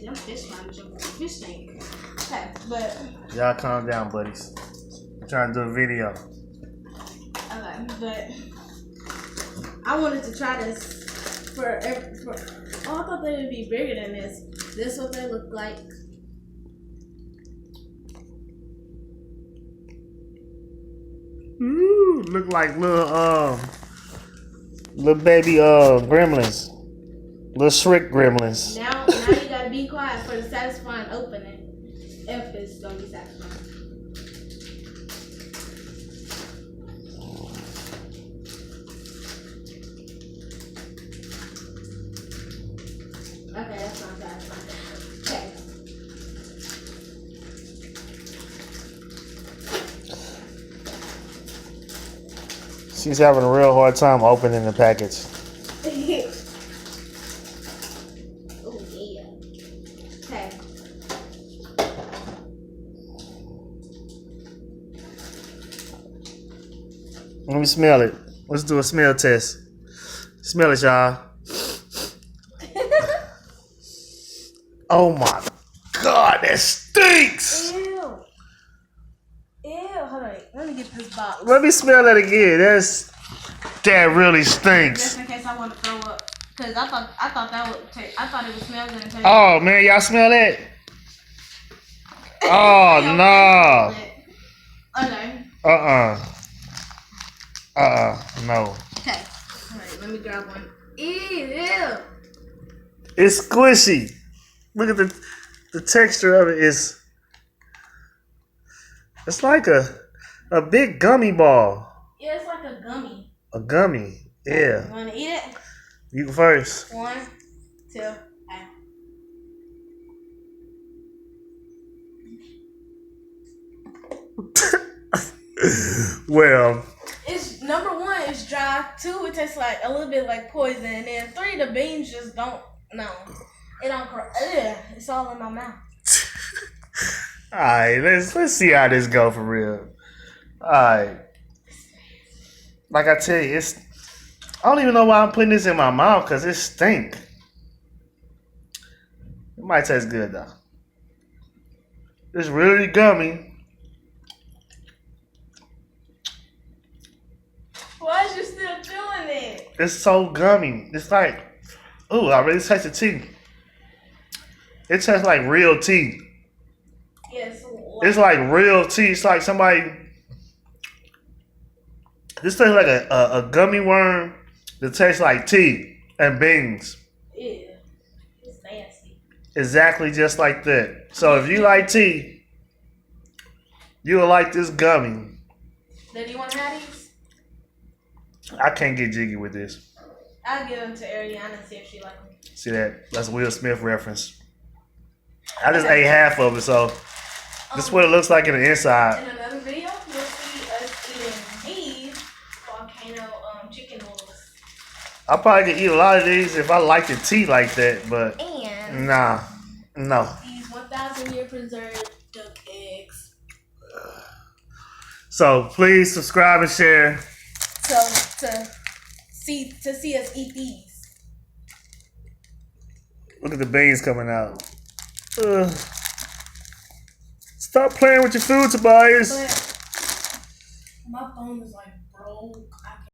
Them fish trying to jump on the fish tank. Okay, but y'all calm down, buddies. I'm trying to do a video. Okay, but I wanted to try this for oh, I thought they would be bigger than this. This is what they look like. Ooh, look like little baby gremlins. Little Shrek gremlins. Now you gotta be quiet for the satisfying opening. If it's gonna be satisfying. Okay, that's not satisfying. Okay. She's having a real hard time opening the package. Oh yeah. Okay. Let me smell it. Let's do a smell test. Smell it, y'all. Oh my God, that stinks! Ew. Hold on. Let me get this box. Let me smell that again. That really stinks. Just in case I want to throw up. Cause I thought that would take. I thought it would smell good and taste. Oh man, y'all smell that? Oh no. Okay. No. Okay. Alright, let me grab one. Ew. It's squishy. Look at the texture of it is. It's like a big gummy ball. Yeah, it's like a gummy. A gummy. Yeah. You wanna eat it? You first. 1, 2, Well. It's number 1. It's dry. 2, it tastes like a little bit like poison. And then 3, the beans just don't. No, it don't. It's all in my mouth. All right, let's see how this go for real. All right. Like I tell you, I don't even know why I'm putting this in my mouth because it stink. It might taste good though. It's really gummy. Why is you still doing it? It's so gummy. It's like, ooh, I really taste the tea. It tastes like real tea. Yes. It's like real tea. It's like somebody. This tastes like a gummy worm that tastes like tea and beans. Ew. It's nasty. Exactly just like that. So if you like tea, you'll like this gummy. Then you want to have these? I can't get jiggy with this. I'll give them to Ariana and see if she likes them. See that? That's a Will Smith reference. I just ate half of it, so this is what it looks like in the inside. In another video, you'll see us eating these volcano chicken noodles. I probably could eat a lot of these if I liked the tea like that, but And no. these 1,000-year preserved duck eggs. So please subscribe and share. So to see us eat these. Look at the beans coming out. Stop playing with your food, Tobias. But my phone is like broke.